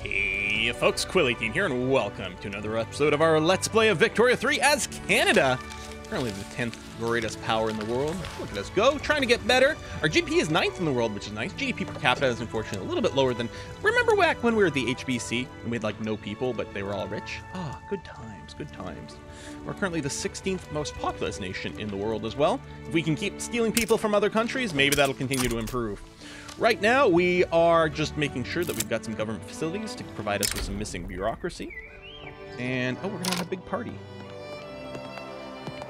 Hey folks, Quill18 here, and welcome to another episode of our Let's Play of Victoria 3 as Canada. Currently the 10th greatest power in the world. Look at us go, trying to get better. Our GDP is 9th in the world, which is nice. GDP per capita is unfortunately a little bit lower than... Remember back when we were at the HBC and we had like no people, but they were all rich? Ah, good times, good times. We're currently the 16th most populous nation in the world as well. If we can keep stealing people from other countries, maybe that'll continue to improve. Right now, we are just making sure that we've got some government facilities to provide us with some missing bureaucracy. And, oh, we're gonna have a big party.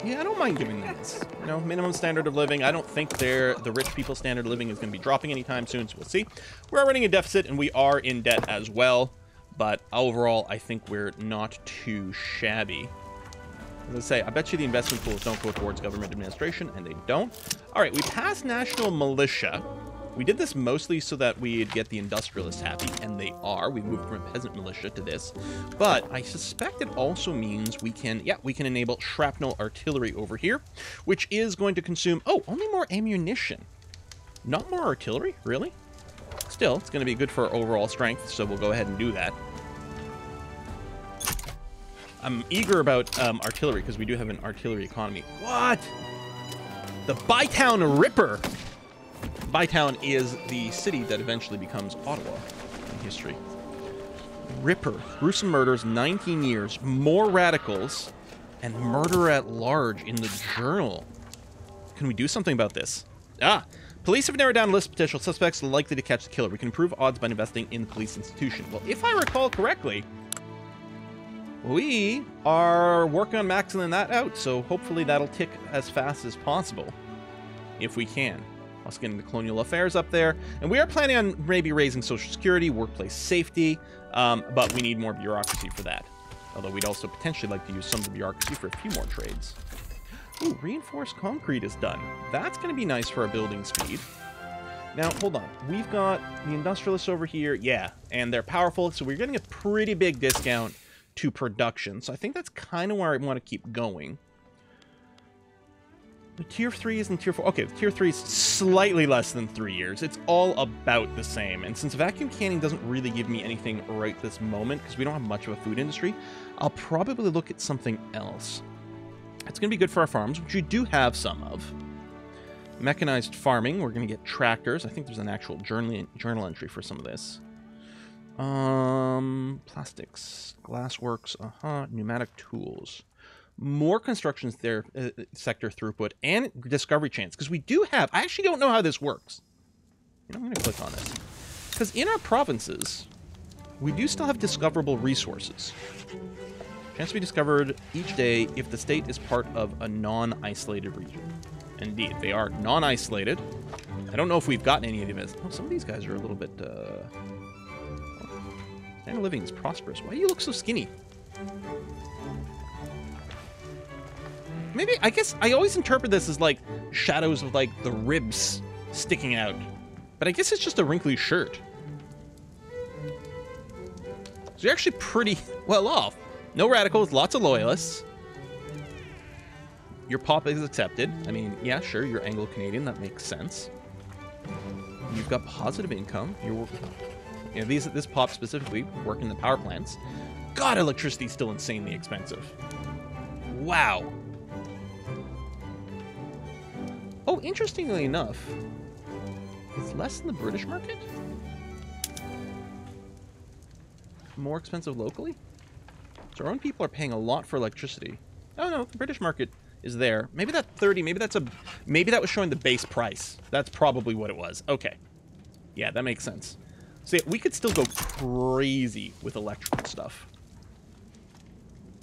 Yeah, I don't mind giving them this. You know, minimum standard of living. I don't think the rich people's standard of living is going to be dropping anytime soon, so we'll see. We are running a deficit, and we are in debt as well. But overall, I think we're not too shabby. As I say, I bet you the investment pools don't go towards government administration, and they don't. All right, we passed national militia. We did this mostly so that we'd get the industrialists happy, and they are. We moved from a peasant militia to this. But I suspect it also means we can enable shrapnel artillery over here, which is going to consume, oh, only more ammunition. Not more artillery? Really? Still, it's going to be good for our overall strength, so we'll go ahead and do that. I'm eager about artillery, because we do have an artillery economy. What? The Bytown Ripper! Bytown is the city that eventually becomes Ottawa in history. Ripper. Gruesome murders, 19 years, more radicals, and murder at large in the journal. Can we do something about this? Ah! Police have narrowed down a list of potential suspects likely to catch the killer. We can improve odds by investing in the police institution. Well, if I recall correctly, we are working on maxing that out, so hopefully that'll tick as fast as possible, if we can. Let's get into colonial affairs up there. And we are planning on maybe raising social security, workplace safety, but we need more bureaucracy for that. Although we'd also potentially like to use some of the bureaucracy for a few more trades. Ooh, reinforced concrete is done. That's going to be nice for our building speed. Now, hold on. We've got the industrialists over here. Yeah, and they're powerful, so we're getting a pretty big discount to production. So I think that's kind of where I want to keep going. The tier 3s and tier 4... Okay, the tier 3 is slightly less than 3 years. It's all about the same. And since vacuum canning doesn't really give me anything right this moment, because we don't have much of a food industry, I'll probably look at something else. It's going to be good for our farms, which we do have some of. Mechanized farming, we're going to get tractors. I think there's an actual journal entry for some of this. Plastics, glassworks, pneumatic tools. More construction sector throughput and discovery chance, because we do have... I actually don't know how this works. I'm going to click on this. Because in our provinces, we do still have discoverable resources. Chance to be discovered each day if the state is part of a non-isolated region. Indeed, they are non-isolated. I don't know if we've gotten any of these. Oh, some of these guys are a little bit... Standard of living is prosperous. Why do you look so skinny? Maybe, I guess, I always interpret this as, like, shadows of, like, the ribs sticking out. But I guess it's just a wrinkly shirt. So you're actually pretty well off. No radicals, lots of loyalists. Your pop is accepted. I mean, yeah, sure, you're Anglo-Canadian. That makes sense. You've got positive income. You're, you know, this pop specifically, working in the power plants. God, electricity's still insanely expensive. Wow. Oh, interestingly enough, it's less than the British market? More expensive locally? So our own people are paying a lot for electricity. Oh no, the British market is there. Maybe that 30, maybe that was showing the base price. That's probably what it was. Okay. Yeah, that makes sense. So yeah, we could still go crazy with electrical stuff.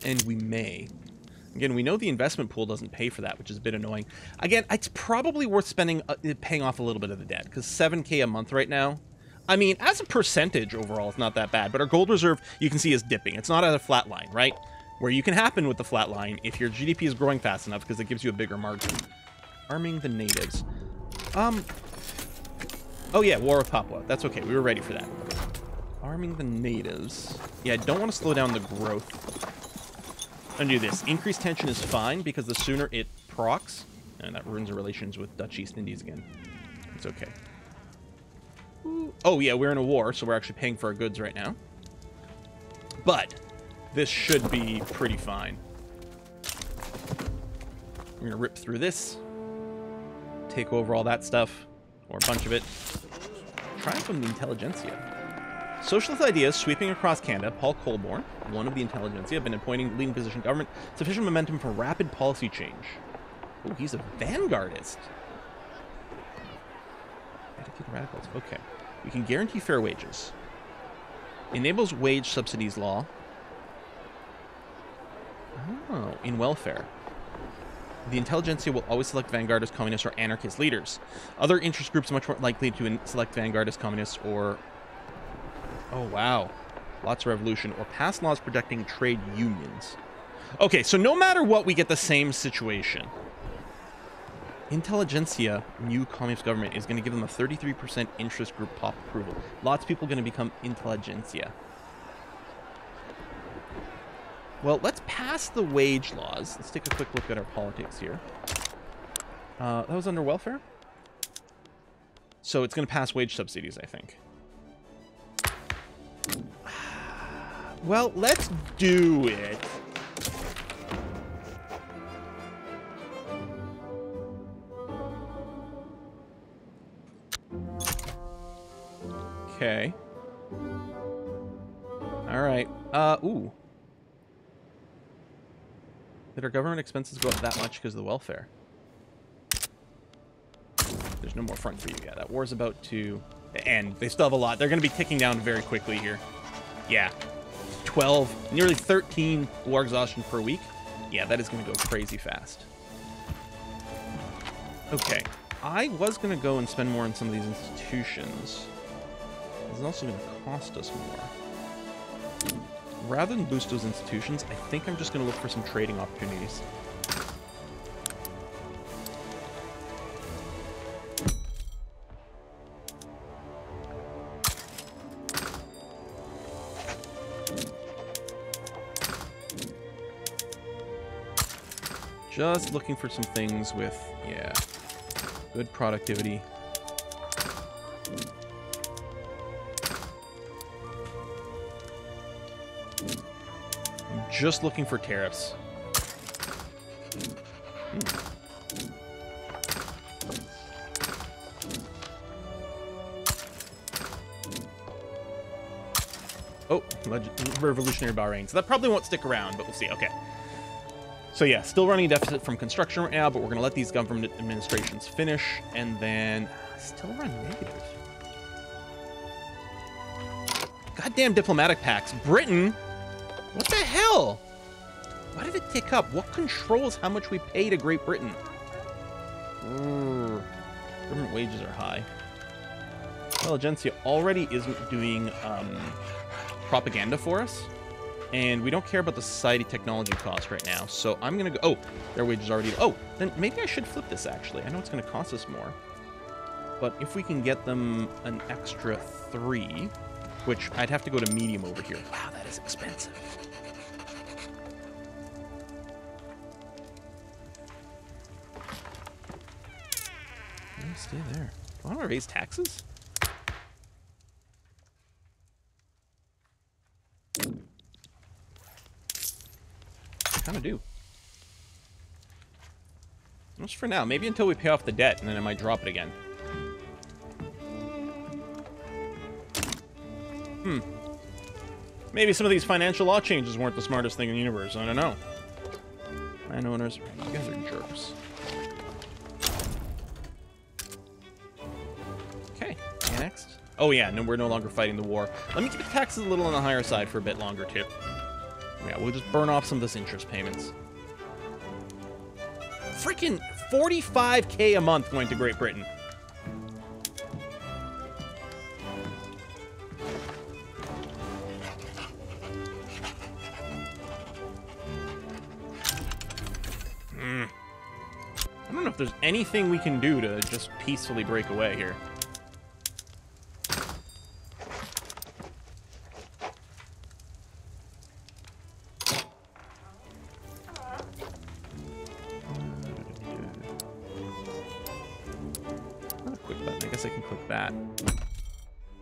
And we may. Again, we know the investment pool doesn't pay for that, which is a bit annoying. Again, it's probably worth paying off a little bit of the debt, because $7K a month right now, I mean, as a percentage overall, it's not that bad. But our gold reserve, you can see, is dipping. It's not at a flat line, right? Where you can happen with the flat line if your GDP is growing fast enough, because it gives you a bigger margin. Arming the natives. Oh yeah, War with Papua. That's okay. We were ready for that. Arming the natives. Yeah, I don't want to slow down the growth. Undo this. Increased tension is fine, because the sooner it procs, and that ruins our relations with Dutch East Indies again. It's okay. Ooh. Oh, yeah, we're in a war, so we're actually paying for our goods right now. But this should be pretty fine. We're going to rip through this. Take over all that stuff. Or a bunch of it. Triumph from the intelligentsia. Socialist ideas sweeping across Canada. Paul Colborne, one of the intelligentsia, have been appointing leading position government. Sufficient momentum for rapid policy change. Oh, he's a vanguardist. Dedicated radicals. Okay. We can guarantee fair wages. Enables wage subsidies law. Oh, in welfare. The intelligentsia will always select vanguardist, communist, or anarchist leaders. Other interest groups are much more likely to select vanguardist, communists, or... Oh, wow. Lots of revolution. Or pass laws protecting trade unions. Okay, so no matter what, we get the same situation. Intelligentsia, new communist government, is going to give them a 33% interest group pop approval. Lots of people are going to become intelligentsia. Well, let's pass the wage laws. Let's take a quick look at our politics here. That was under welfare? So it's going to pass wage subsidies, I think. Well, let's do it. Okay. All right. Ooh. Did our government expenses go up that much because of the welfare? There's no more front for you. Yeah, that war's about to end. They still have a lot. They're going to be ticking down very quickly here. Yeah. 12, nearly 13 war exhaustion per week. Yeah, that is going to go crazy fast. Okay. I was going to go and spend more on some of these institutions. It's also going to cost us more. Rather than boost those institutions, I think I'm just going to look for some trading opportunities. Just looking for some things with, yeah, good productivity. I'm just looking for tariffs. Oh, revolutionary Bahrain. So that probably won't stick around, but we'll see. Okay. So yeah, still running a deficit from construction right now, but we're going to let these government administrations finish, and then still run negative. Goddamn diplomatic pacts. Britain? What the hell? Why did it tick up? What controls how much we pay to Great Britain? Government wages are high. Intelligentsia already isn't doing propaganda for us. And we don't care about the society technology cost right now. So I'm going to go... Oh, their wages already... Oh, then maybe I should flip this, actually. I know it's going to cost us more. But if we can get them an extra 3, which I'd have to go to medium over here. Wow, that is expensive. I'm going to stay there. Do I want to raise taxes? Kind of do. Just for now. Maybe until we pay off the debt, and then I might drop it again. Maybe some of these financial law changes weren't the smartest thing in the universe. I don't know. Landowners, you guys are jerks. Okay, next. Oh yeah, no, we're no longer fighting the war. Let me keep the taxes a little on the higher side for a bit longer, too. Yeah, we'll just burn off some of this interest payments. Freaking 45K a month going to Great Britain. I don't know if there's anything we can do to just peacefully break away here.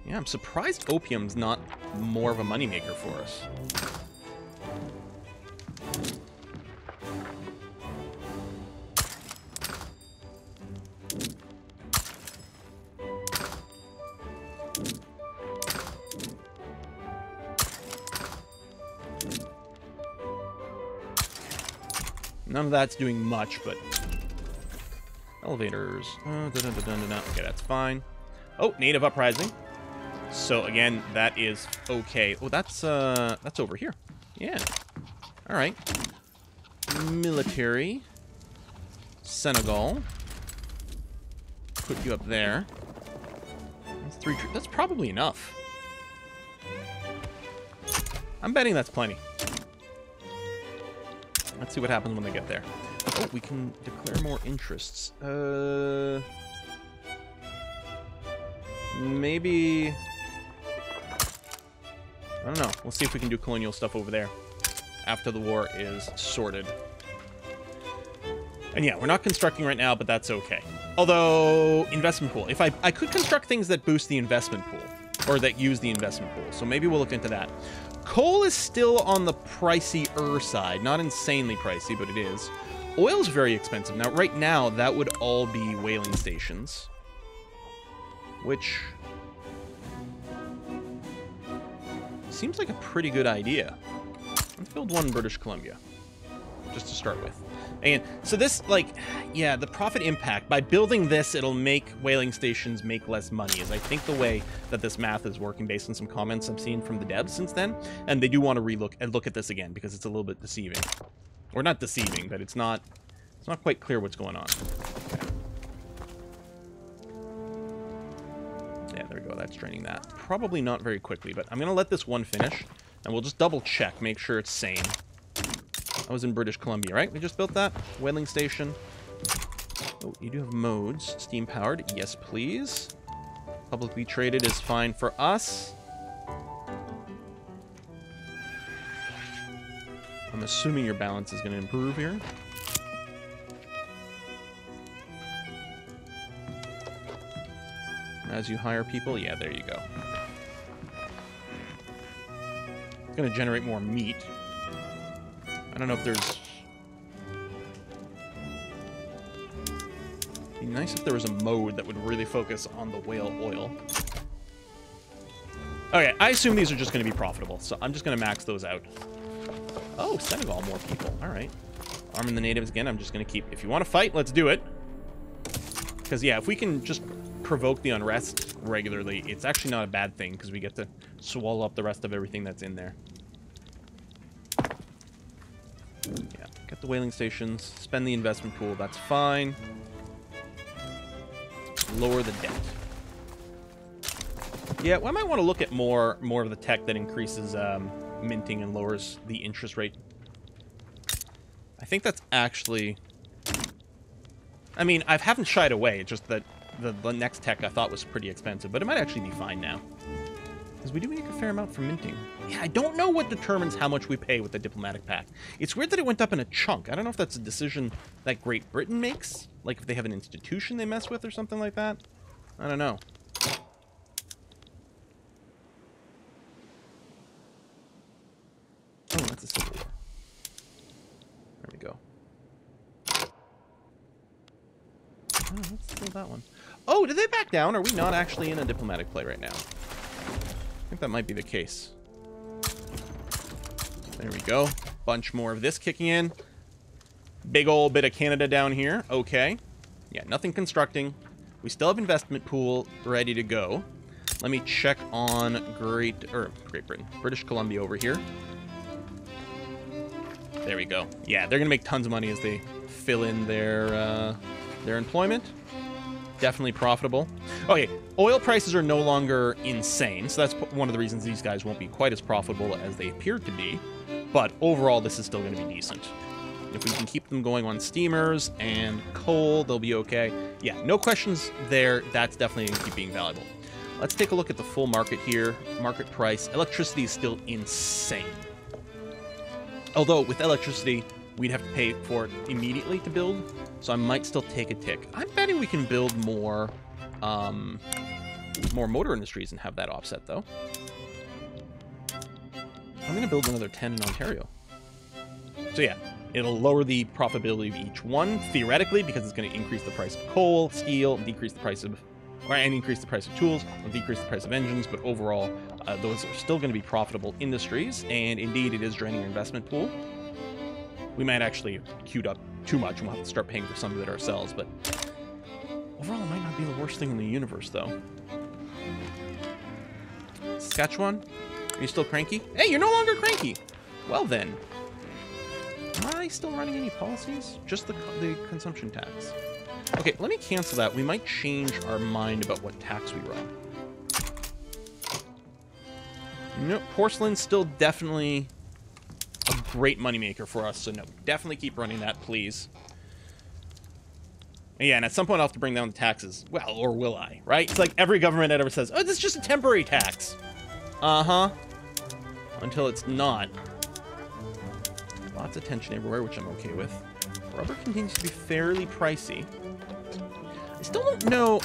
Yeah, I'm surprised opium's not more of a moneymaker for us. None of that's doing much, but... Elevators. Okay, that's fine. Oh, native uprising. So, again, that is okay. Oh, that's over here. Yeah. All right. Military. Senegal. Put you up there. That's 3 troops. That's probably enough. I'm betting that's plenty. Let's see what happens when they get there. Oh, we can declare more interests. Maybe... I don't know. We'll see if we can do colonial stuff over there after the war is sorted. And yeah, we're not constructing right now, but that's okay. Although, investment pool. If I could construct things that boost the investment pool, or that use the investment pool, so maybe we'll look into that. Coal is still on the pricier side. Not insanely pricey, but it is. Oil's very expensive. Now, right now, that would all be whaling stations. Which... seems like a pretty good idea. Let's build one in British Columbia. Just to start with. And so this, like, yeah, the profit impact, by building this, it'll make whaling stations make less money, is I think the way that this math is working based on some comments I've seen from the devs since then. And they do want to look at this again because it's a little bit deceiving. Or not deceiving, but it's not quite clear what's going on. Okay. Yeah, there we go. That's draining that. Probably not very quickly, but I'm going to let this one finish, and we'll just double check, make sure it's sane. I was in British Columbia, right? We just built that. Whaling station. Oh, you do have modes. Steam powered. Yes, please. Publicly traded is fine for us. I'm assuming your balance is going to improve here. As you hire people. Yeah, there you go. It's going to generate more meat. I don't know if there's... It'd be nice if there was a mode that would really focus on the whale oil. Okay, I assume these are just going to be profitable, so I'm just going to max those out. Oh, Senegal, more people. All right. Arming the natives again. I'm just going to keep... If you want to fight, let's do it. Because, yeah, if we can just provoke the unrest regularly, it's actually not a bad thing, because we get to swallow up the rest of everything that's in there. Yeah, get the whaling stations, spend the investment pool, that's fine. Lower the debt. Yeah, well, I might want to look at more of the tech that increases minting and lowers the interest rate. I think that's actually... I mean, I haven't shied away, it's just that the next tech I thought was pretty expensive, but it might actually be fine now. Because we do make a fair amount for minting. Yeah, I don't know what determines how much we pay with the diplomatic pact. It's weird that it went up in a chunk. I don't know if that's a decision that Great Britain makes. Like if they have an institution they mess with or something like that. I don't know. Oh, that's a civil war. There we go. Oh, let's build that one. Oh, did they back down? Are we not actually in a diplomatic play right now? I think that might be the case. There we go. Bunch more of this kicking in. Big old bit of Canada down here. Okay. Yeah, nothing constructing. We still have investment pool ready to go. Let me check on Great Britain. British Columbia over here. There we go. Yeah, they're going to make tons of money as they fill in their employment. Definitely profitable. Okay, oil prices are no longer insane, so that's one of the reasons these guys won't be quite as profitable as they appeared to be. But overall, this is still going to be decent. If we can keep them going on steamers and coal, they'll be okay. Yeah, no questions there. That's definitely going to keep being valuable. Let's take a look at the full market here. Market price. Electricity is still insane. Although, with electricity, we'd have to pay for it immediately to build, so I might still take a tick. I'm betting we can build more motor industries and have that offset, though. I'm going to build another 10 in Ontario. So yeah, it'll lower the profitability of each one, theoretically, because it's going to increase the price of coal, steel, and decrease the price of... and increase the price of tools, and decrease the price of engines, but overall, those are still going to be profitable industries, and indeed, it is draining your investment pool. We might actually have queued up too much, and we'll have to start paying for some of it ourselves, but overall, it might not be the worst thing in the universe, though. Saskatchewan? Are you still cranky? Hey, you're no longer cranky! Well then. Am I still running any policies? Just the consumption tax. Okay, let me cancel that. We might change our mind about what tax we run. Nope, porcelain's still definitely a great moneymaker for us, so no, definitely keep running that, please. Yeah, and at some point I'll have to bring down the taxes. Well, or will I, right? It's like every government that ever says, oh, this is just a temporary tax. Uh-huh. Until it's not. Lots of tension everywhere, which I'm okay with. Rubber continues to be fairly pricey. I still don't know, wait,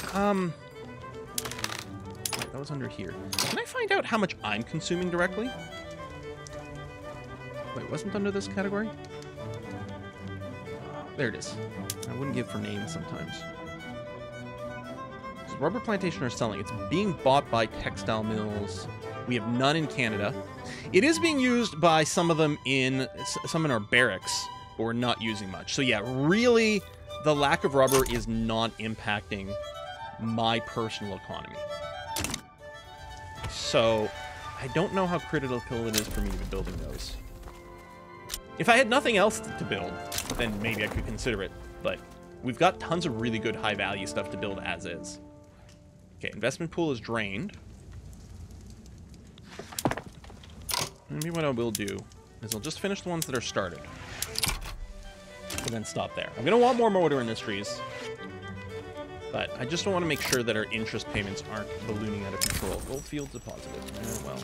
that was under here. Can I find out how much I'm consuming directly? Wait, it wasn't under this category? There it is. I wouldn't give for names sometimes. So rubber plantation are selling. It's being bought by textile mills. We have none in Canada. It is being used by some of them in our barracks, but we're not using much. So yeah, really, the lack of rubber is not impacting my personal economy. So I don't know how critical it is for me to be building those. If I had nothing else to build, then maybe I could consider it. But we've got tons of really good high-value stuff to build as is. Okay, investment pool is drained. Maybe what I will do is I'll just finish the ones that are started. And then stop there. I'm going to want more motor industries. But I just want to make sure that our interest payments aren't ballooning out of control. Goldfield deposited. Oh, well.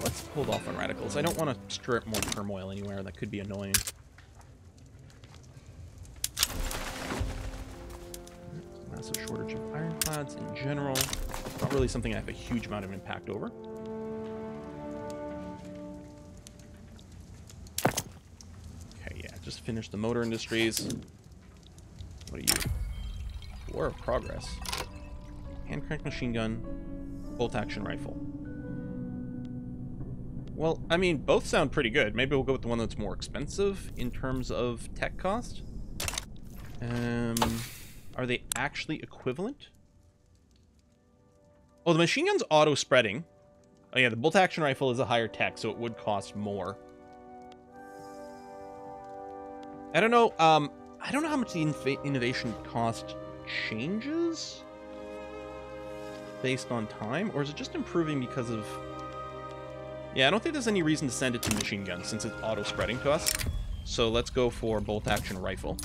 Let's hold off on radicals. I don't want to stir up more turmoil anywhere. That could be annoying. Massive shortage of ironclads in general. Not really something I have a huge amount of impact over. Okay, yeah, just finished the motor industries. What are you? War of Progress. Hand crank machine gun. Bolt action rifle. Well, I mean, both sound pretty good. Maybe we'll go with the one that's more expensive in terms of tech cost. Are they actually equivalent? Oh, the machine gun's auto-spreading. Oh yeah, the bolt action rifle is a higher tech, so it would cost more. I don't know, I don't know how much the innovation cost changes based on time, or is it just improving because of... Yeah, I don't think there's any reason to send it to machine gun since it's auto-spreading to us. So let's go for bolt action rifle.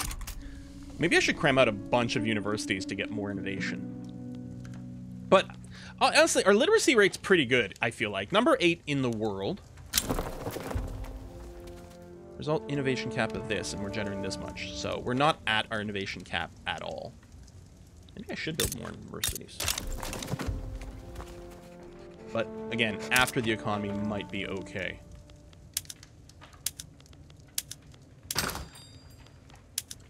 Maybe I should cram out a bunch of universities to get more innovation. But honestly, our literacy rate's pretty good, I feel like. Number 8 in the world. Result innovation cap of this, and we're generating this much. So we're not at our innovation cap at all. Maybe I should build more universities. But again, after the economy might be okay.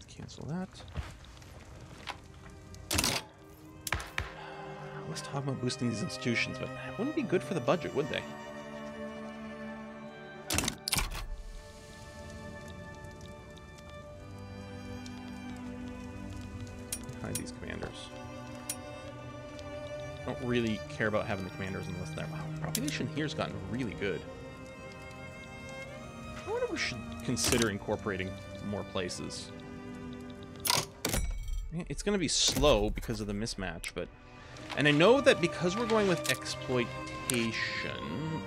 Cancel that. Let's talk about boosting these institutions, but it wouldn't be good for the budget, would they? Hide these commanders. Don't really care about having the commanders in the list there. Wow, population here's gotten really good. I wonder if we should consider incorporating more places. It's going to be slow because of the mismatch, but... And I know that because we're going with exploitation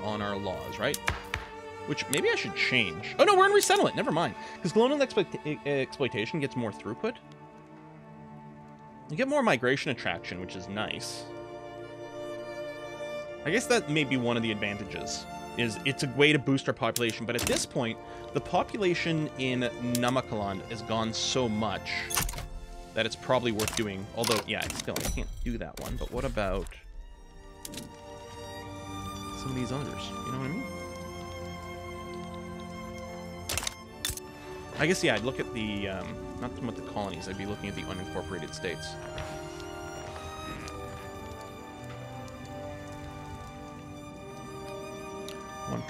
on our laws, right? Which maybe I should change. Oh no, we're in resettlement. Never mind. Because colonial exploitation gets more throughput. You get more migration attraction, which is nice. I guess that may be one of the advantages. Is it's a way to boost our population, but at this point, the population in Namakaland has gone so much that it's probably worth doing. Although, yeah, still, I can't do that one. But what about some of these others. You know what I mean? I guess, yeah, I'd look at the, not so much the colonies, I'd be looking at the unincorporated states.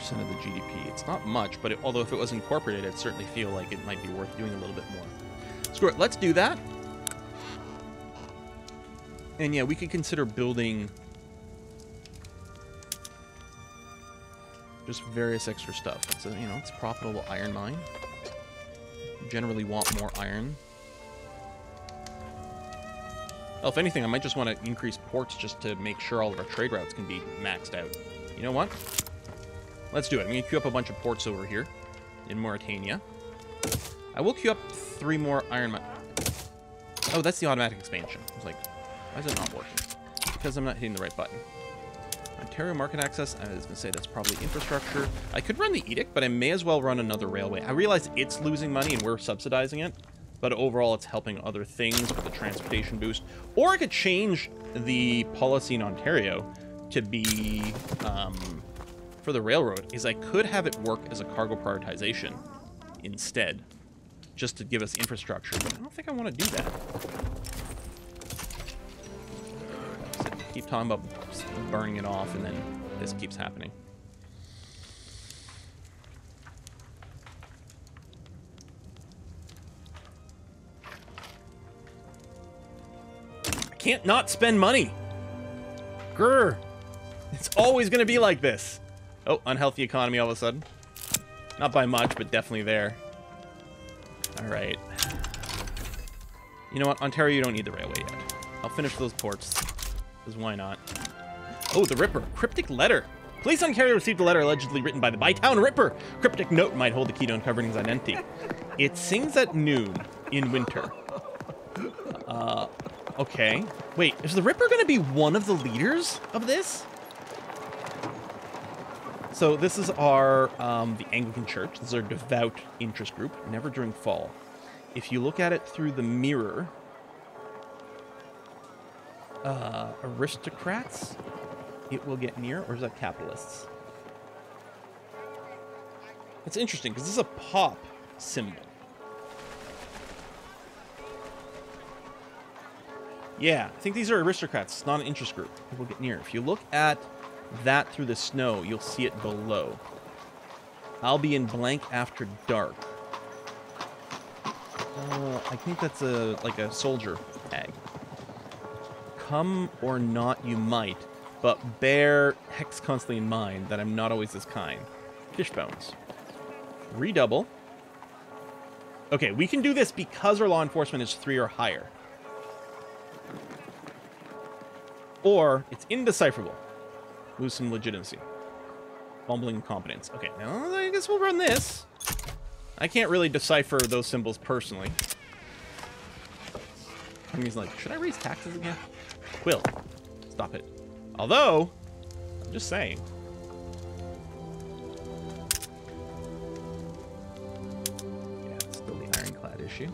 % of the GDP. It's not much, but although if it was incorporated, I'd certainly feel like it might be worth doing a little bit more. Screw it, let's do that. And yeah, we could consider building just various extra stuff. It's a, you know, it's a profitable iron mine. You generally want more iron. Well, if anything, I might just want to increase ports just to make sure all of our trade routes can be maxed out. You know what? Let's do it. I'm going to queue up a bunch of ports over here in Mauritania. I will queue up 3 more iron mines. Oh, that's the automatic expansion. I was like, why is it not working? Because I'm not hitting the right button. Ontario market access, I was going to say that's probably infrastructure. I could run the edict, but I may as well run another railway. I realize it's losing money and we're subsidizing it, but overall it's helping other things with the transportation boost. Or I could change the policy in Ontario to be, for the railroad, is I could have it work as a cargo prioritization instead, just to give us infrastructure, but I don't think I want to do that. Keep talking about burning it off, and then this keeps happening. I can't not spend money. Grr. It's always going to be like this. Oh, unhealthy economy all of a sudden. Not by much, but definitely there. All right. You know what? Ontario, you don't need the railway yet. I'll finish those ports. Because why not? Oh, the Ripper. Cryptic letter. Police in Ontario received a letter allegedly written by the Bytown Ripper. Cryptic note might hold the key to uncovering his identity. It sings at noon in winter. Okay. Wait, is the Ripper going to be one of the leaders of this? So this is our, the Anglican Church. This is our devout interest group, never during fall. If you look at it through the mirror, aristocrats, it will get near, or is that capitalists? It's interesting, because this is a pop symbol. Yeah, I think these are aristocrats. It's not an interest group. It will get near. If you look at that through the snow, you'll see it below. I'll be in blank after dark. I think that's like a soldier tag. Come or not you might, but bear hex constantly in mind that I'm not always this kind. Fish bones. Redouble. Okay, we can do this because our law enforcement is 3 or higher. Or it's indecipherable. Lose some legitimacy. Fumbling incompetence. Okay, now I guess we'll run this. I can't really decipher those symbols personally. I mean, he's like, should I raise taxes again? Will. Stop it. Although, I'm just saying. Yeah, it's still the ironclad issue.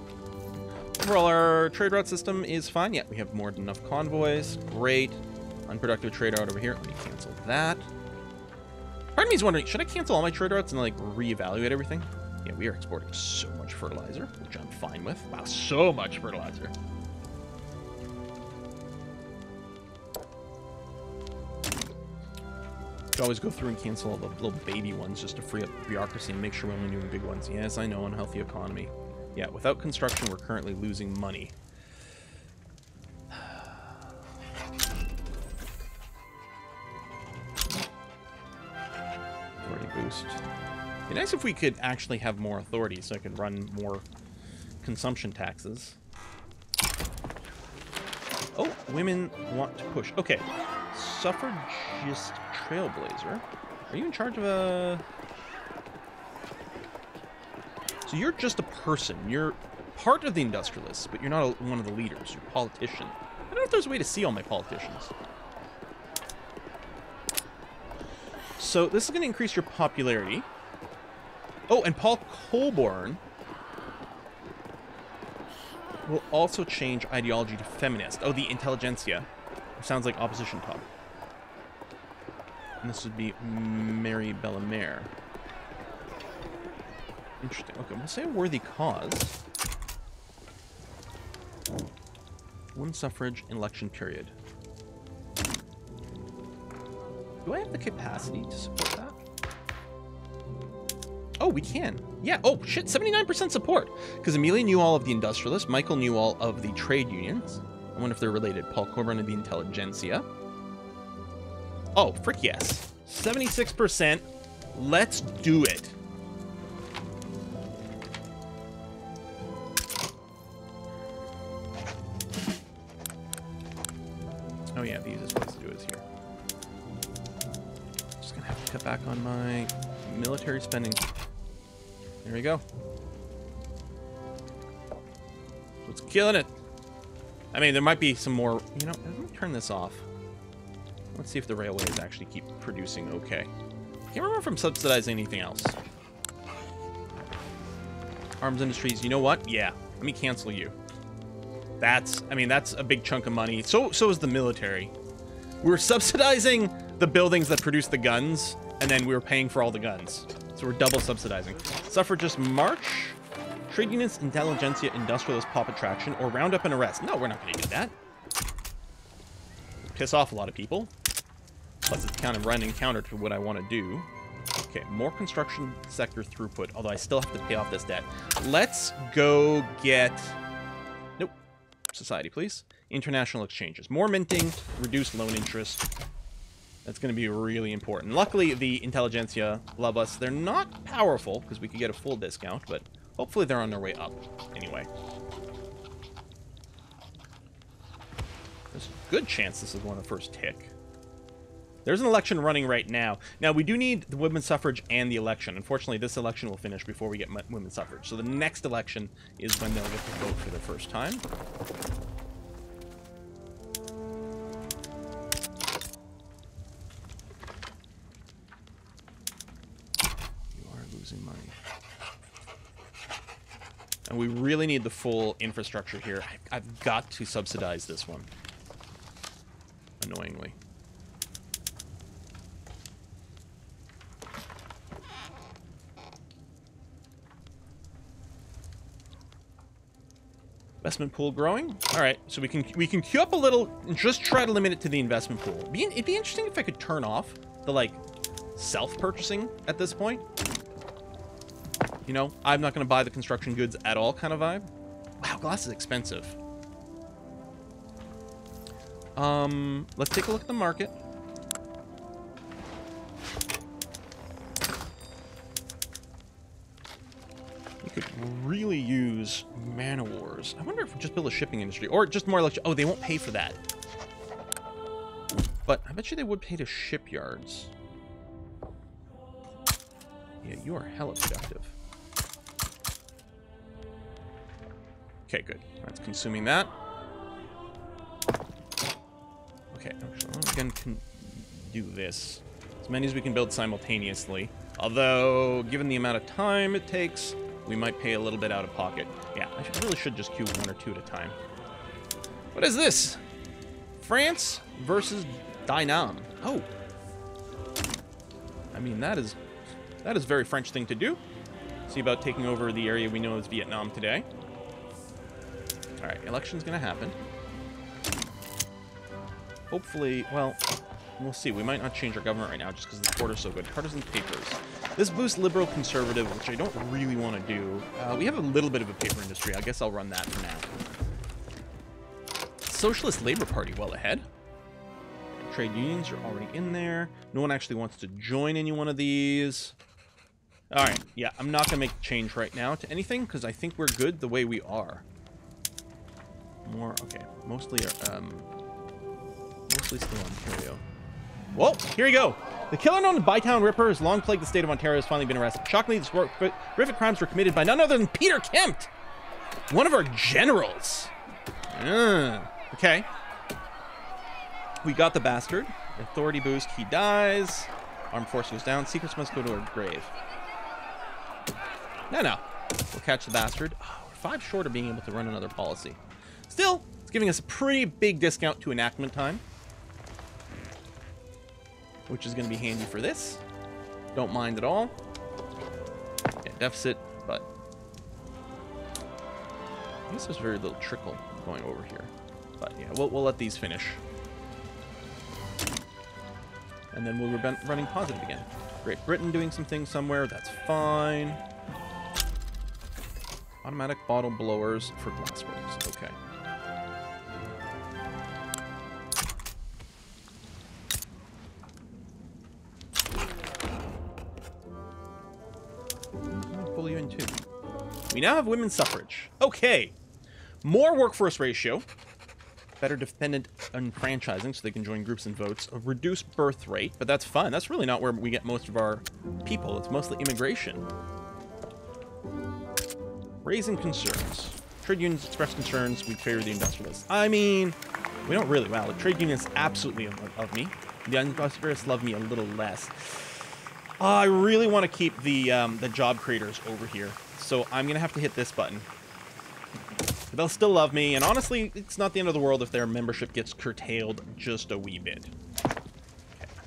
Overall, our trade route system is fine. Yeah, we have more than enough convoys. Great. Unproductive trade route over here. Let me cancel that. Part of me is wondering, should I cancel all my trade routes and like reevaluate everything? Yeah, we are exporting so much fertilizer, which I'm fine with. Wow, so much fertilizer. Should always go through and cancel all the little baby ones just to free up bureaucracy and make sure we're only doing big ones. Yes, I know, unhealthy economy. Yeah, without construction, we're currently losing money. Authority boost. It'd be nice if we could actually have more authority so I could run more consumption taxes. Oh, women want to push. Okay. Suffragist Trailblazer. Are you in charge of a... So you're just a person. You're part of the industrialists, but you're not one of the leaders. You're a politician. I don't know if there's a way to see all my politicians. So this is going to increase your popularity. Oh, and Paul Colborne will also change ideology to feminist. Oh, the intelligentsia. Sounds like opposition talk. And this would be Mary Bellamere. Interesting. Okay, we'll say a worthy cause. Women's suffrage election period. Do I have the capacity to support that? Oh, we can. Yeah. Oh, shit. 79% support. Because Amelia knew all of the industrialists. Michael knew all of the trade unions. I wonder if they're related. Paul Coburn of the intelligentsia. Oh, frick yes. 76%. Let's do it. Oh yeah, the easiest place to do it is here. Just gonna have to cut back on my military spending. There we go. It's killing it. I mean, there might be some more. You know, let me turn this off. Let's see if the railways actually keep producing okay. Can't remember if I'm subsidizing anything else. Arms industries, you know what? Yeah, let me cancel you. That's, I mean, that's a big chunk of money. So is the military. We were subsidizing the buildings that produce the guns, and then we were paying for all the guns. So we're double subsidizing. Suffragist march, trade unions, intelligentsia, industrialist pop attraction, or round up and arrest. No, we're not going to do that. Piss off a lot of people. Plus, it's kind of running counter to what I want to do. Okay, more construction sector throughput, although I still have to pay off this debt. Let's go get... Nope. Society, please. International exchanges. More minting, reduced loan interest. That's going to be really important. Luckily, the intelligentsia love us. They're not powerful, because we could get a full discount, but hopefully they're on their way up anyway. There's a good chance this is going to first tick. There's an election running right now. Now, we do need the women's suffrage and the election. Unfortunately, this election will finish before we get women's suffrage. So the next election is when they'll get to vote for the first time. You are losing money. And we really need the full infrastructure here. I've got to subsidize this one. Annoyingly. Investment pool growing. All right, so we can queue up a little and just try to limit it to the investment pool. It'd be interesting if I could turn off the like self-purchasing at this point. You know, I'm not going to buy the construction goods at all kind of vibe. Wow, glass is expensive. Let's take a look at the market. We could really use man-o-wars. I wonder if we just build a shipping industry or just more like, oh, they won't pay for that. But I bet you they would pay to shipyards. Yeah, you are hella productive. Okay, good. That's consuming that. Okay, actually, again, can do this. As many as we can build simultaneously. Although, given the amount of time it takes, we might pay a little bit out of pocket. Yeah, I really should just queue one or two at a time. What is this? France versus Dynam. Oh. I mean, that is a very French thing to do. See about taking over the area we know as Vietnam today. Alright, election's gonna happen. Hopefully, well, we'll see. We might not change our government right now just because the quarter's so good. Partisan papers. This boosts liberal conservative, which I don't really want to do. We have a little bit of a paper industry. I guess I'll run that for now. Socialist Labor Party well ahead. Trade unions are already in there. No one actually wants to join any one of these. Alright, yeah, I'm not going to make a change right now to anything because I think we're good the way we are. More, okay, mostly still Ontario. Whoa, here we go. The killer known as Bytown Ripper has long plagued the state of Ontario has finally been arrested. Shockingly, these horrific crimes were committed by none other than Peter Kempt, one of our generals. Okay. We got the bastard. Authority boost, he dies. Armed force goes down. Secrets must go to our grave. No. We'll catch the bastard. Oh, we're 5 short of being able to run another policy. Still, it's giving us a pretty big discount to enactment time. which is going to be handy for this. Don't mind at all. Yeah, deficit, but I guess there's very little trickle going over here. But yeah, we'll let these finish. And then we'll be running positive again. Great Britain doing some things somewhere. That's fine. Automatic bottle blowers for glassworks. Okay. I'll pull you in too. We now have women's suffrage. Okay. More workforce ratio. Better dependent enfranchising so they can join groups and votes. A reduced birth rate, but that's fine. That's really not where we get most of our people. It's mostly immigration. Raising concerns. Trade unions express concerns. We favor the industrialists. I mean, we don't really. Wow, the trade unions absolutely love me. The industrialists love me a little less. I really want to keep the job creators over here. So I'm going to have to hit this button. They'll still love me, and honestly, it's not the end of the world if their membership gets curtailed just a wee bit. Okay,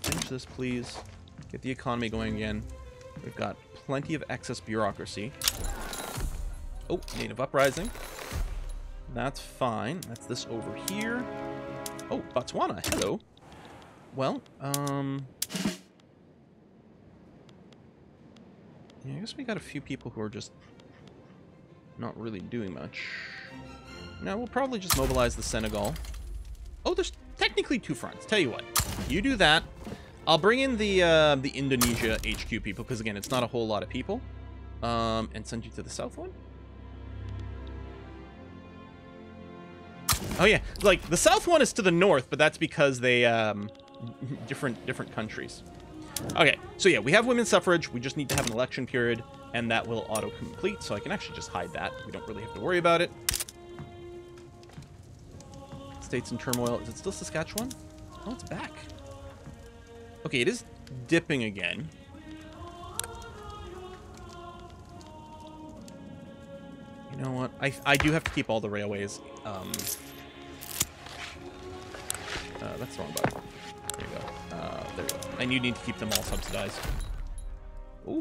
finish this, please. Get the economy going again. We've got plenty of excess bureaucracy. Oh, native uprising. That's fine. That's this over here. Oh, Botswana. Hello. Well, yeah, I guess we got a few people who are just not really doing much. Now, we'll probably just mobilize the Senegal. Oh, there's technically two fronts. Tell you what. You do that. I'll bring in the Indonesia HQ people, because, again, it's not a whole lot of people. And send you to the south one. Oh, yeah. Like, the south one is to the north, but that's because they, different countries. Okay, so yeah, we have women's suffrage. We just need to have an election period, and that will auto-complete, so I can actually just hide that. We don't really have to worry about it. States in turmoil. Is it still Saskatchewan? Oh, it's back. Okay, it is dipping again. You know what? I do have to keep all the railways. That's the wrong button. There you go. There you go. And you need to keep them all subsidized. Ooh.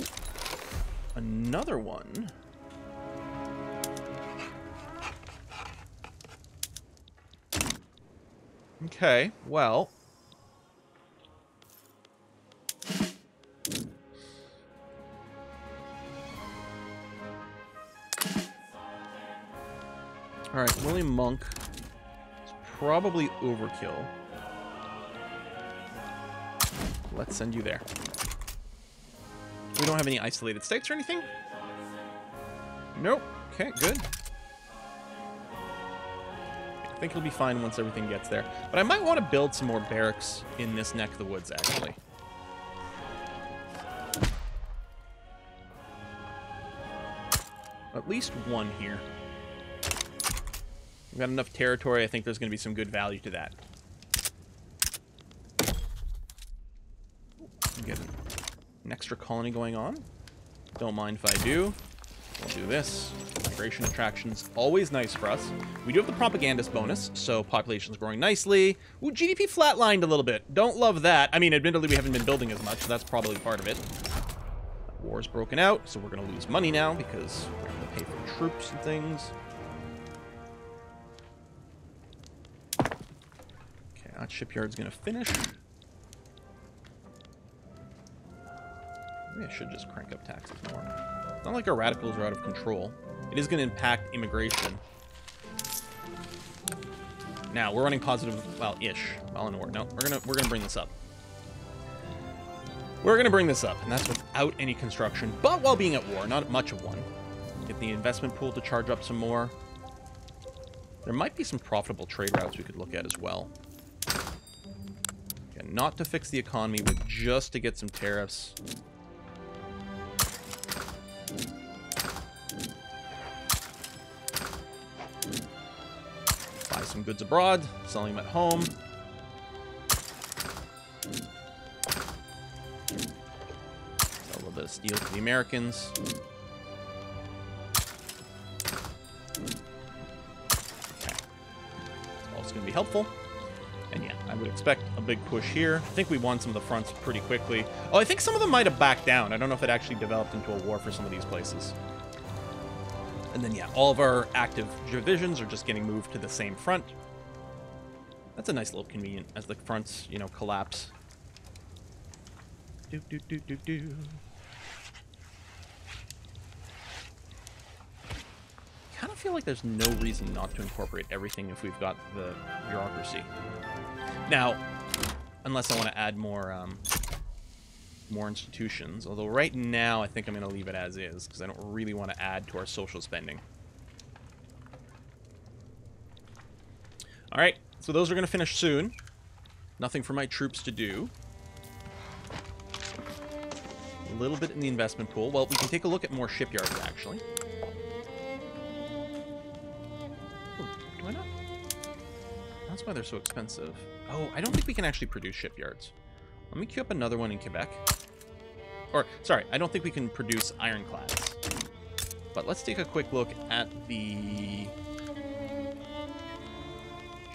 Another one. Okay, well. Alright, William Monk is probably overkill. Let's send you there. We don't have any isolated states or anything? Nope. Okay, good. I think he'll be fine once everything gets there. But I might want to build some more barracks in this neck of the woods, actually. At least one here. We've got enough territory. I think there's going to be some good value to that. Get an extra colony going on. Don't mind if I do. We'll do this. Migration attractions, always nice for us. We do have the propagandist bonus, so population's growing nicely. Ooh, GDP flatlined a little bit. Don't love that. I mean, admittedly, we haven't been building as much, so that's probably part of it. War's broken out, so we're going to lose money now because we're going to pay for troops and things. Okay, that shipyard's going to finish. Maybe I should just crank up taxes more. It's not like our radicals are out of control. It is going to impact immigration. Now, we're running positive, well, ish. Well, in a word. No, we're gonna bring this up. We're gonna bring this up, and that's without any construction, but while being at war, not much of one. Get the investment pool to charge up some more. There might be some profitable trade routes we could look at as well. Again, not to fix the economy, but just to get some tariffs. Buy some goods abroad, selling them at home. Sell a little bit of steel to the Americans. Okay. It's also going to be helpful. And yeah, I would expect a big push here. I think we won some of the fronts pretty quickly. Oh, I think some of them might have backed down. I don't know if it actually developed into a war for some of these places. And then, yeah, all of our active divisions are just getting moved to the same front. That's a nice little convenient as the fronts, you know, collapse. Do, do, do, do, do. I kind of feel like there's no reason not to incorporate everything if we've got the bureaucracy. Now, unless I want to add more more institutions, although right now I think I'm going to leave it as is because I don't really want to add to our social spending. All right, so those are going to finish soon. Nothing for my troops to do. A little bit in the investment pool. Well, we can take a look at more shipyards, actually. Why not? That's why they're so expensive. Oh, I don't think we can actually produce shipyards. Let me queue up another one in Quebec. Or, sorry, I don't think we can produce ironclads. But let's take a quick look at the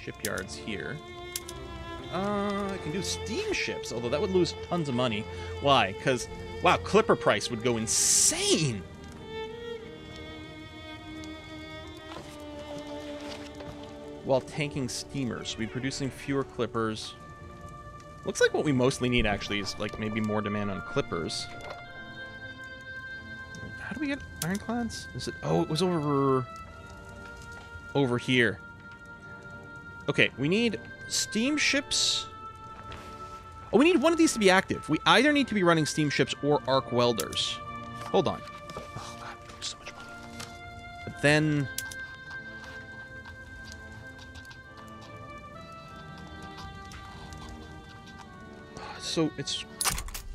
shipyards here. I can do steamships, although that would lose tons of money. Why? Because, wow, clipper price would go insane! While tanking steamers. We'll be producing fewer clippers. Looks like what we mostly need, actually, is, like, maybe more demand on clippers. How do we get ironclads? Is it... Oh, it was over here. Okay, we need steamships. Oh, we need one of these to be active. We either need to be running steamships or arc welders. Hold on. Oh, God, so much money. But then... So it's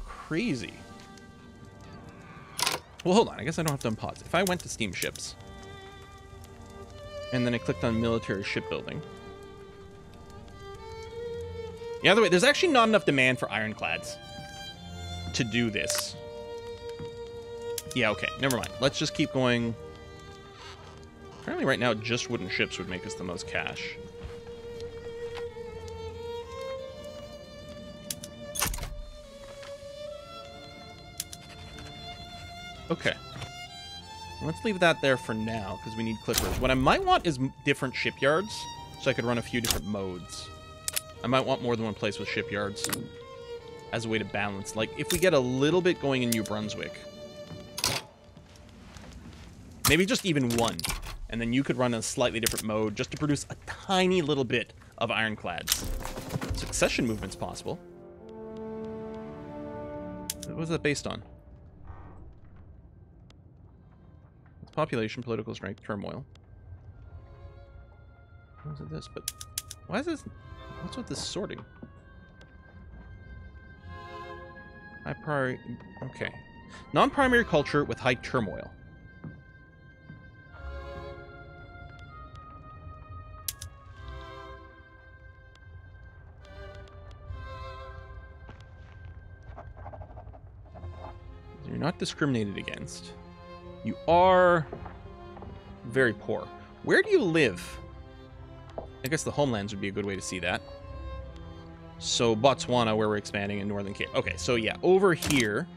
crazy. Well, hold on. I guess I don't have to unpause. If I went to steamships and then I clicked on military shipbuilding. The other way, there's actually not enough demand for ironclads to do this. Yeah, okay. Never mind. Let's just keep going. Apparently right now, just wooden ships would make us the most cash. Okay. Let's leave that there for now, because we need clippers. What I might want is different shipyards, so I could run a few different modes. I might want more than one place with shipyards as a way to balance. Like, if we get a little bit going in New Brunswick, maybe just even one, and then you could run a slightly different mode just to produce a tiny little bit of ironclads. Succession movement's possible. What was that based on? Population, political strength, turmoil. What is this? But why is this? What's with this sorting? High priority. Okay. Non-primary culture with high turmoil. You're not discriminated against. You are very poor. Where do you live? I guess the homelands would be a good way to see that. So Botswana, where we're expanding, in Northern Cape. Okay, so yeah, over here,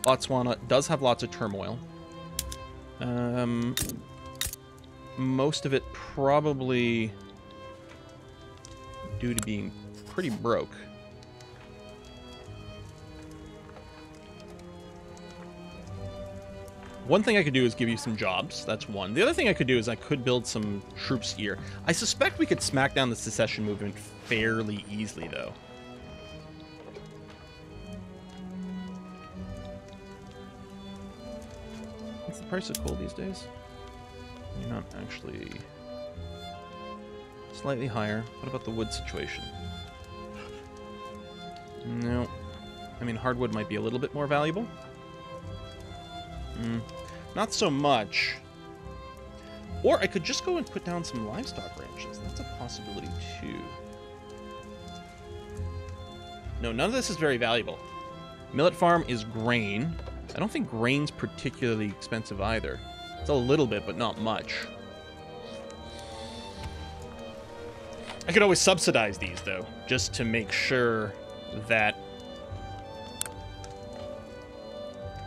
Botswana does have lots of turmoil. Most of it probably due to being pretty broke. One thing I could do is give you some jobs. That's one. The other thing I could do is I could build some troops here. I suspect we could smack down the secession movement fairly easily, though. What's the price of coal these days? You're not actually... Slightly higher. What about the wood situation? No. I mean, hardwood might be a little bit more valuable. Not so much. Or I could just go and put down some livestock ranches. That's a possibility, too. No, none of this is very valuable. Millet farm is grain. I don't think grain's particularly expensive either. It's a little bit, but not much. I could always subsidize these, though, just to make sure that...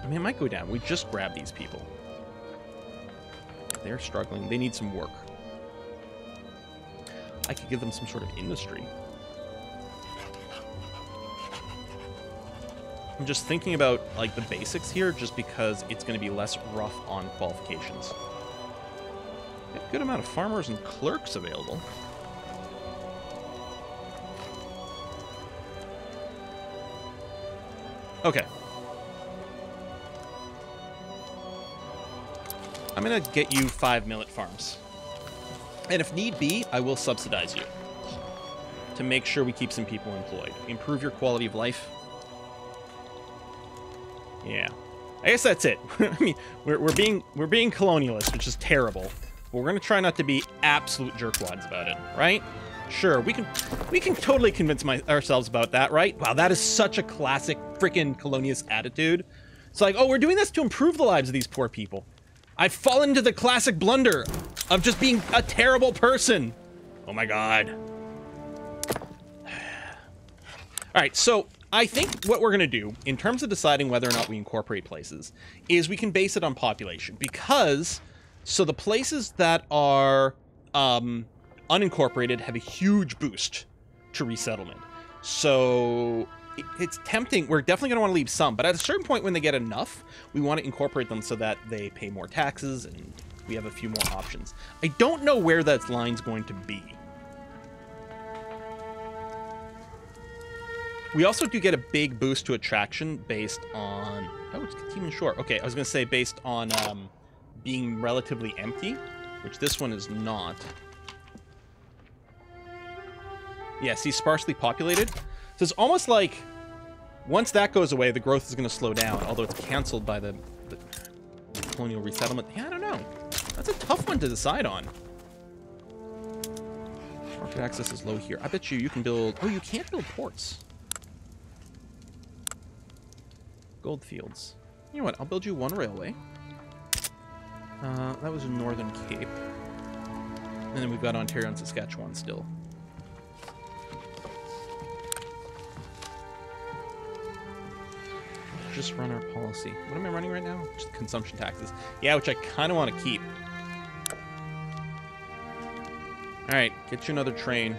I mean, it might go down. We just grab these people. They're struggling. They need some work. I could give them some sort of industry. I'm just thinking about, like, the basics here, just because it's going to be less rough on qualifications. Got a good amount of farmers and clerks available. Okay. I'm going to get you 5 millet farms. And if need be, I will subsidize you to make sure we keep some people employed. Improve your quality of life. Yeah. I guess that's it. I mean, we're being colonialist, which is terrible. But we're going to try not to be absolute jerkwads about it, right? Sure, we can totally convince ourselves about that, right? Wow, that is such a classic freaking colonialist attitude. It's like, oh, we're doing this to improve the lives of these poor people. I've fallen into the classic blunder of just being a terrible person. Oh my god. All right, so I think what we're going to do, in terms of deciding whether or not we incorporate places, is we can base it on population. Because, so the places that are unincorporated have a huge boost to resettlement. So it's tempting. We're definitely going to want to leave some, but at a certain point when they get enough, we want to incorporate them so that they pay more taxes and we have a few more options. I don't know where that line's going to be. We also do get a big boost to attraction based on... Oh, it's even short. Okay, I was going to say based on being relatively empty, which this one is not. Yeah, see, sparsely populated. So it's almost like once that goes away, the growth is going to slow down, although it's canceled by the colonial resettlement. Yeah, I don't know. That's a tough one to decide on. Market access is low here. I bet you can build... Oh, you can't build ports. Gold fields. You know what? I'll build you one railway. That was in Northern Cape. And then we've got Ontario and Saskatchewan still. Just run our policy. What am I running right now? Just consumption taxes. Yeah, which I kind of want to keep. Alright, get you another train.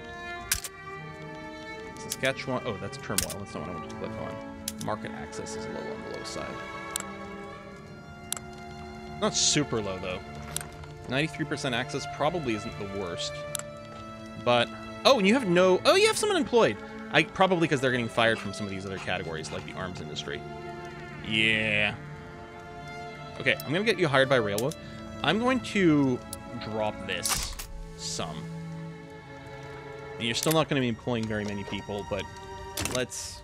Saskatchewan. Oh, that's turmoil. That's not what I want to click on. Market access is low on the low side. Not super low, though. 93% access probably isn't the worst. But... Oh, and you have no... Oh, you have someone employed. Probably because they're getting fired from some of these other categories, like the arms industry. Yeah. Okay, I'm going to get you hired by railroad. I'm going to drop this some. And you're still not going to be employing very many people, but let's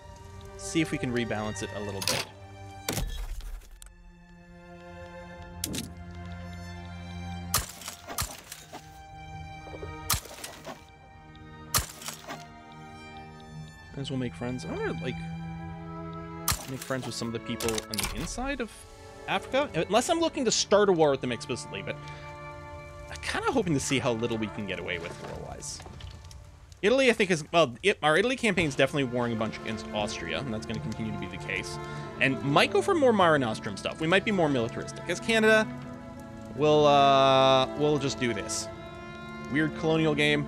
see if we can rebalance it a little bit. Might as well make friends. I want to, like, make friends with some of the people on the inside of Africa. Unless I'm looking to start a war with them explicitly, but I'm kind of hoping to see how little we can get away with war-wise. Italy, I think, is... Well, our Italy campaign is definitely warring a bunch against Austria, and that's going to continue to be the case. And might go for more Mare Nostrum stuff. We might be more militaristic. As Canada, we'll just do this. Weird colonial game.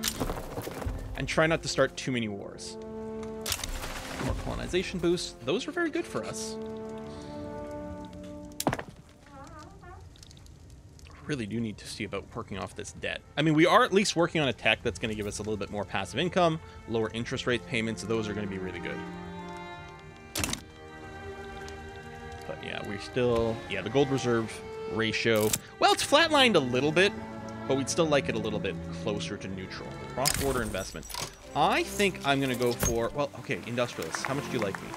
And try not to start too many wars. More colonization boosts. Those are very good for us. Really do need to see about working off this debt. I mean, we are at least working on a tech that's going to give us a little bit more passive income, lower interest rate payments. Those are going to be really good. But yeah, we still... Yeah, the gold reserve ratio... Well, it's flatlined a little bit, but we'd still like it a little bit closer to neutral. Cross-border investment. I think I'm going to go for... Well, okay, industrialists. How much do you like me?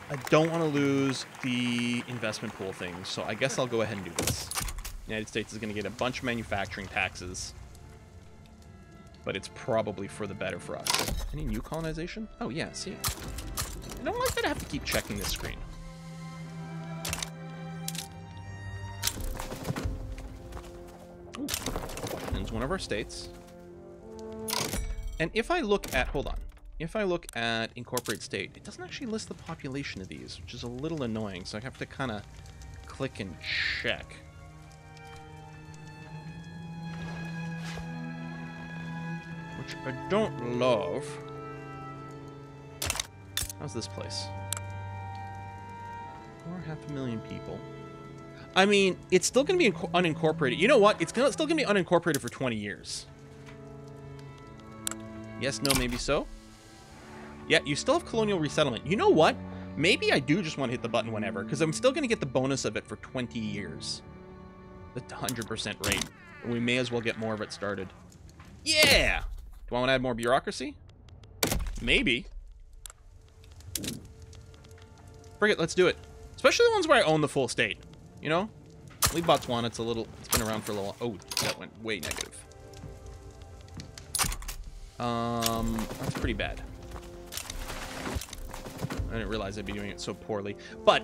I don't want to lose the investment pool thing, so I guess I'll go ahead and do this. The United States is going to get a bunch of manufacturing taxes, but it's probably for the better for us. Any new colonization? Oh, yeah, see. I don't like that I have to keep checking this screen. Ooh. Washington's one of our states. And if I look at, hold on, if I look at incorporate state, it doesn't actually list the population of these, which is a little annoying. So I have to kind of click and check. Which I don't love. How's this place? 500,000 people. I mean, it's still going to be unincorporated. You know what? It's still going to be unincorporated for 20 years. Yes, no, maybe so. Yeah, you still have colonial resettlement. You know what? Maybe I do just want to hit the button whenever, because I'm still going to get the bonus of it for 20 years. The 100% rate. And we may as well get more of it started. Yeah! Do I want to add more bureaucracy? Maybe. Frick it, let's do it. Especially the ones where I own the full state. You know? Leave Botswana, it's been around for a little while. Oh, that went way negative. That's pretty bad. I didn't realize I'd be doing it so poorly. But,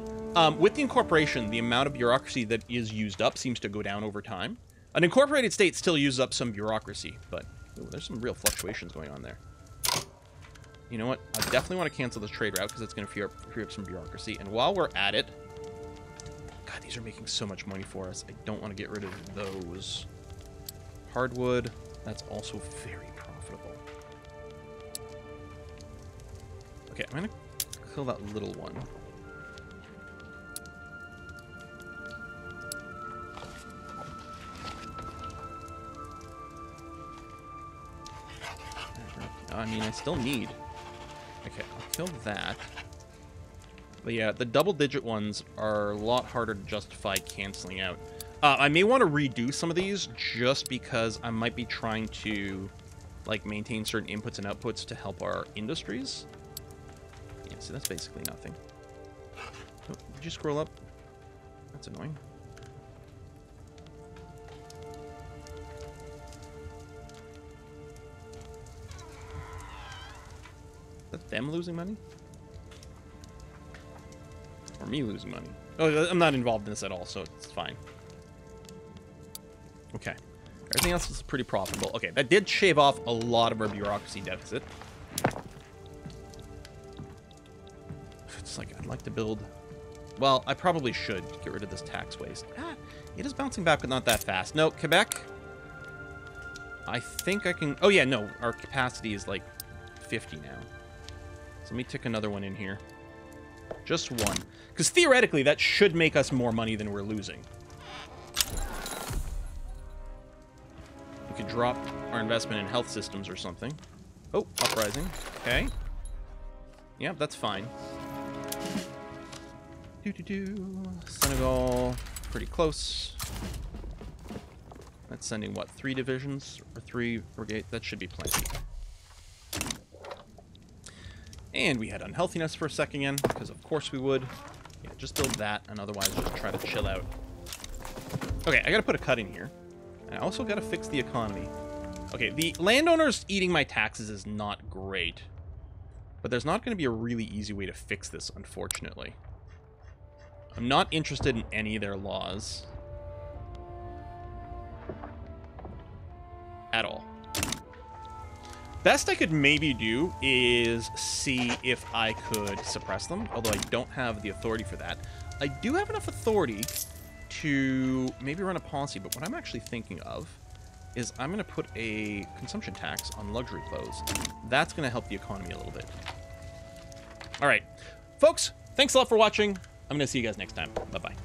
with the incorporation, the amount of bureaucracy that is used up seems to go down over time. An incorporated state still uses up some bureaucracy, but ooh, there's some real fluctuations going on there. You know what? I definitely want to cancel the trade route because it's going to free up some bureaucracy. And while we're at it... God, these are making so much money for us. I don't want to get rid of those. Hardwood, that's also very profitable. Okay, I'm going to kill that little one. I mean, I still need... Okay, I'll kill that. But yeah, the double-digit ones are a lot harder to justify canceling out. I may want to redo some of these just because I might be trying to, like, maintain certain inputs and outputs to help our industries. Yeah, so that's basically nothing. Oh, did you scroll up? That's annoying. Is that them losing money? Or me losing money? Oh, I'm not involved in this at all, so it's fine. Okay. Everything else is pretty profitable. Okay, that did shave off a lot of our bureaucracy deficit. It's like, I'd like to build... Well, I probably should get rid of this tax waste. Ah, it is bouncing back, but not that fast. No, Quebec... I think I can... Oh, yeah, no. Our capacity is, like, 50 now. So let me tick another one in here. Just one. Because theoretically, that should make us more money than we're losing. We could drop our investment in health systems or something. Oh, uprising. Okay. Yeah, that's fine. Senegal, pretty close. That's sending, what, 3 divisions? Or 3 brigades? That should be plenty. And we had unhealthiness for a second again, because of course we would. Yeah, just build that, and otherwise just try to chill out. Okay, I gotta put a cut in here. And I also gotta fix the economy. Okay, the landowners eating my taxes is not great. But there's not gonna be a really easy way to fix this, unfortunately. I'm not interested in any of their laws. At all. Best I could maybe do is see if I could suppress them, although I don't have the authority for that. I do have enough authority to maybe run a policy, but what I'm actually thinking of is I'm going to put a consumption tax on luxury clothes. That's going to help the economy a little bit. All right. Folks, thanks a lot for watching. I'm going to see you guys next time. Bye-bye.